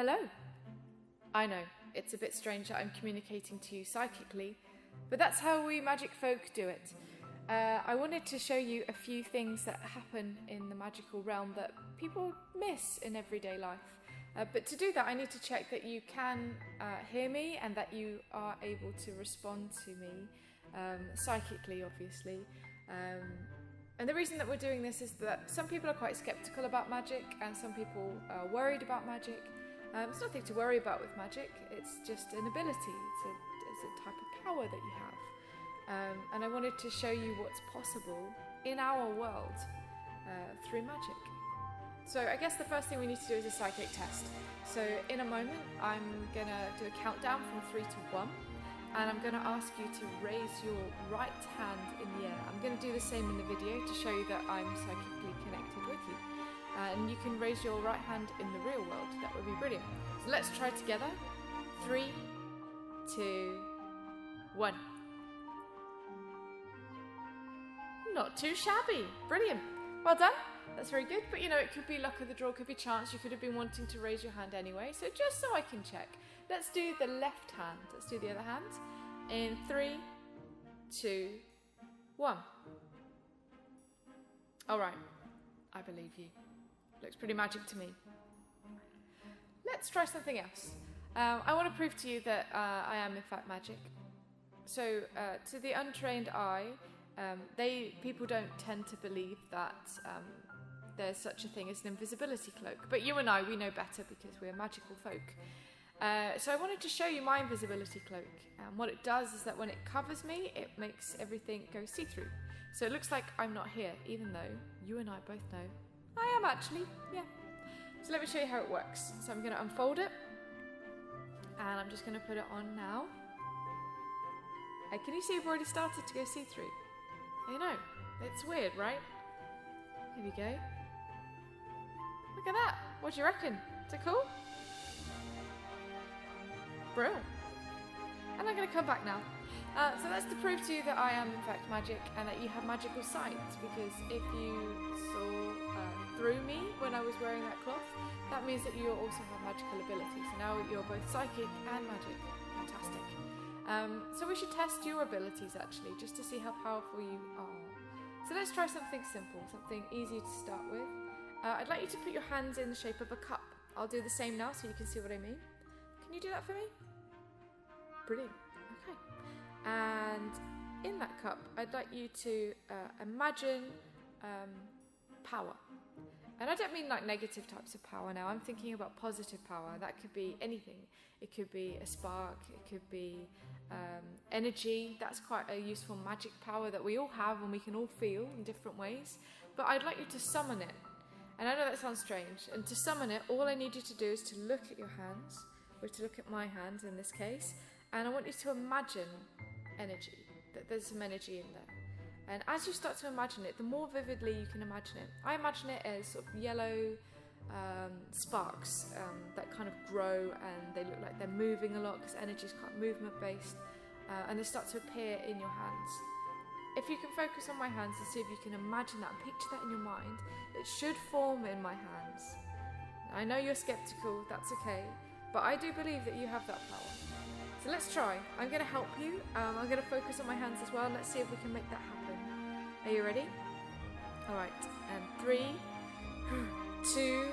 Hello. I know, it's a bit strange that I'm communicating to you psychically, but that's how we magic folk do it. I wanted to show you a few things that happen in the magical realm that people miss in everyday life. But to do that, I need to check that you can hear me and that you are able to respond to me psychically, obviously. And the reason that we're doing this is that some people are quite skeptical about magic and some people are worried about magic. There's nothing to worry about with magic, it's just an ability, it's a type of power that you have. And I wanted to show you what's possible in our world through magic. So I guess the first thing we need to do is a psychic test. So in a moment I'm going to do a countdown from 3 to 1 and I'm going to ask you to raise your right hand in the air. I'm going to do the same in the video to show you that I'm psychically connected with you. And you can raise your right hand in the real world, that would be brilliant. So let's try together. 3, 2, 1. Not too shabby, brilliant. Well done, that's very good. But you know, it could be luck of the draw, it could be chance, you could have been wanting to raise your hand anyway. So just so I can check, let's do the left hand. Let's do the other hand. In 3, 2, 1. All right, I believe you. Looks pretty magic to me. Let's try something else. I want to prove to you that I am in fact magic. So to the untrained eye, people don't tend to believe that there's such a thing as an invisibility cloak. But you and I, we know better because we're magical folk. So I wanted to show you my invisibility cloak. What it does is that when it covers me, it makes everything go see-through. So it looks like I'm not here, even though you and I both know I am actually, yeah. So let me show you how it works. So I'm going to unfold it, and I'm just going to put it on now. Hey, can you see I've already started to go see-through? I know, it's weird, right? Here we go. Look at that. What do you reckon? Is it cool? Brilliant. And I'm going to come back now. So that's to prove to you that I am in fact magic and that you have magical sight, because if you saw through me when I was wearing that cloth, that means that you also have magical abilities. So now you're both psychic and magic. Fantastic. So we should test your abilities actually, just to see how powerful you are. So let's try something simple, something easy to start with. I'd like you to put your hands in the shape of a cup. I'll do the same now so you can see what I mean. Can you do that for me? Brilliant. Okay. And in that cup, I'd like you to imagine power. And I don't mean like negative types of power now, I'm thinking about positive power. That could be anything. It could be a spark, it could be energy. That's quite a useful magic power that we all have and we can all feel in different ways. But I'd like you to summon it. And I know that sounds strange. And to summon it, all I need you to do is to look at your hands, or to look at my hands in this case, and I want you to imagine energy, that there's some energy in there. And as you start to imagine it, the more vividly you can imagine it. I imagine it as sort of yellow sparks that kind of grow, and they look like they're moving a lot because energy is quite movement based, and they start to appear in your hands. If you can focus on my hands and see if you can imagine that and picture that in your mind, it should form in my hands. I know you're skeptical, that's okay, but I do believe that you have that power. So let's try. I'm going to help you. I'm going to focus on my hands as well. Let's see if we can make that happen. Are you ready? All right. And 3, 2,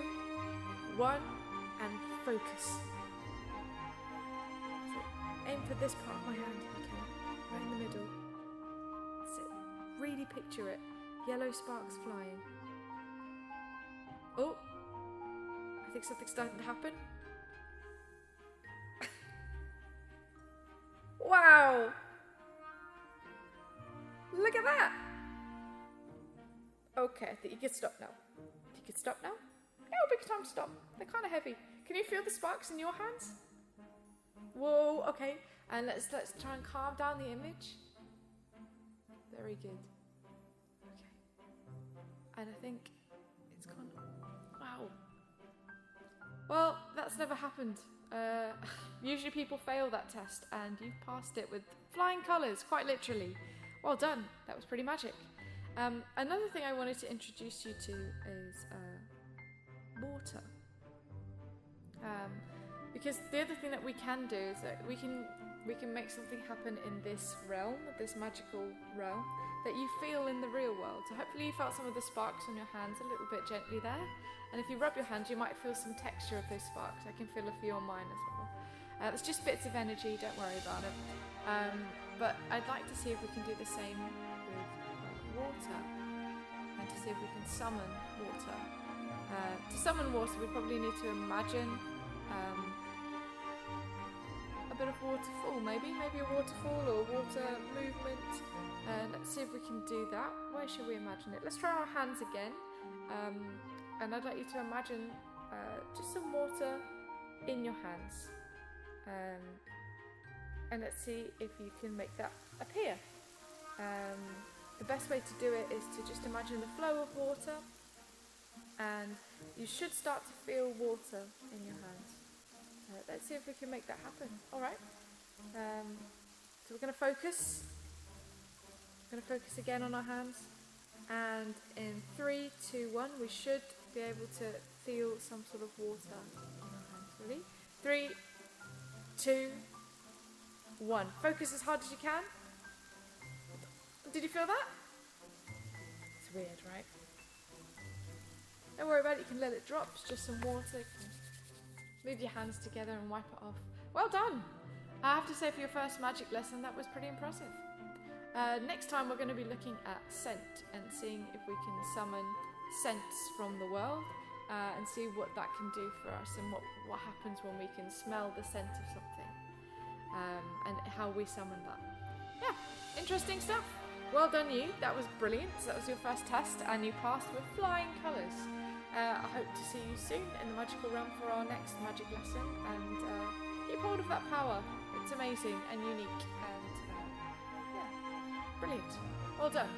1, and focus. So aim for this part of my hand if you can. Right in the middle. That's it. Really picture it. Yellow sparks flying. Oh, I think something's starting to happen. Wow! Look at that! Okay, I think you can stop now. You can stop now? Yeah, big time to stop. They're kind of heavy. Can you feel the sparks in your hands? Whoa, okay. And let's try and calm down the image. Very good. Okay. And I think it's gone. Wow. Well, that's never happened. Usually people fail that test, and you've passed it with flying colours, quite literally. Well done, that was pretty magic. Another thing I wanted to introduce you to is water. Because the other thing that we can do is that we can make something happen in this realm, this magical realm, that you feel in the real world. So hopefully you felt some of the sparks on your hands a little bit gently there. And if you rub your hands, you might feel some texture of those sparks. I can feel a few on mine as well. It's just bits of energy, don't worry about it. But I'd like to see if we can do the same with water, and to see if we can summon water. To summon water, we probably need to imagine a bit of waterfall, maybe a waterfall or water movement. Let's see if we can do that. Where should we imagine it? Let's try our hands again. And I'd like you to imagine just some water in your hands. And let's see if you can make that appear. The best way to do it is to just imagine the flow of water, and you should start to feel water in your hands. Let's see if we can make that happen. Alright. So we're going to focus. We're going to focus again on our hands. And in 3, 2, 1, we should be able to feel some sort of water in our hands. Ready? 3, 2, 1. Focus as hard as you can. Did you feel that? It's weird, right? Don't worry about it, you can let it drop. It's just some water. Move your hands together and wipe it off. Well done! I have to say, for your first magic lesson, that was pretty impressive. Next time we're going to be looking at scent and seeing if we can summon scents from the world and see what that can do for us, and what happens when we can smell the scent of something, and how we summon that. Yeah, interesting stuff. Well done you, that was brilliant. So that was your first test and you passed with flying colours. I hope to see you soon in the magical realm for our next magic lesson, and keep hold of that power. It's amazing and unique, and yeah, brilliant. Well done.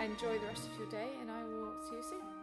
Enjoy the rest of your day, and I will see you soon.